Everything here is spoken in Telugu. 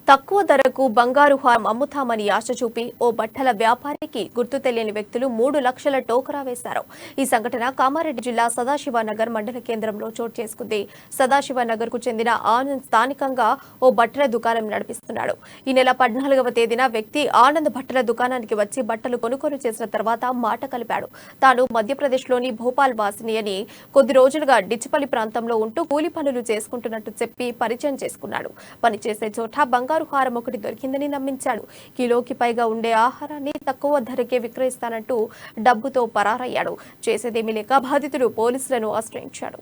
తక్కువ ధరకు బంగారు హారం అమ్ముతామని ఆశ చూపి ఓ బట్టల వ్యాపారికి గుర్తు తెలియని వ్యక్తులు 3 లక్షల టోకరా వేశారు. ఈ సంఘటన కామారెడ్డి జిల్లా సదాశివనగర్ మండల కేంద్రంలో చోటు చేసుకుంది. సదాశివనగర్ కు చెందిన ఆనంద్ స్థానికంగా ఓ బట్టల దుకాణం నడిపిస్తున్నాడు. ఈ నెల 14వ తేదీన వ్యక్తి ఆనంద్ బట్టల దుకాణానికి వచ్చి బట్టలు కొనుగోలు చేసిన తర్వాత మాట కలిపాడు. తాను మధ్యప్రదేశ్లోని భోపాల్ వాసిని అని, కొద్ది రోజులుగా డిచ్చిపల్లి ప్రాంతంలో ఉంటూ కూలి పనులు చేసుకుంటున్నట్టు చెప్పి పరిచయం చేసుకున్నాడు. పనిచేసే చోట బంగారు హారం ఒకటి దొరికిందని నమ్మించాడు. కిలోకి పైగా ఉండే ఆహారాన్ని తక్కువ ధరకే విక్రయిస్తానంటూ డబ్బుతో పరారయ్యాడు. చేసేదేమీ లేక బాధితుడు పోలీసులను ఆశ్రయించాడు.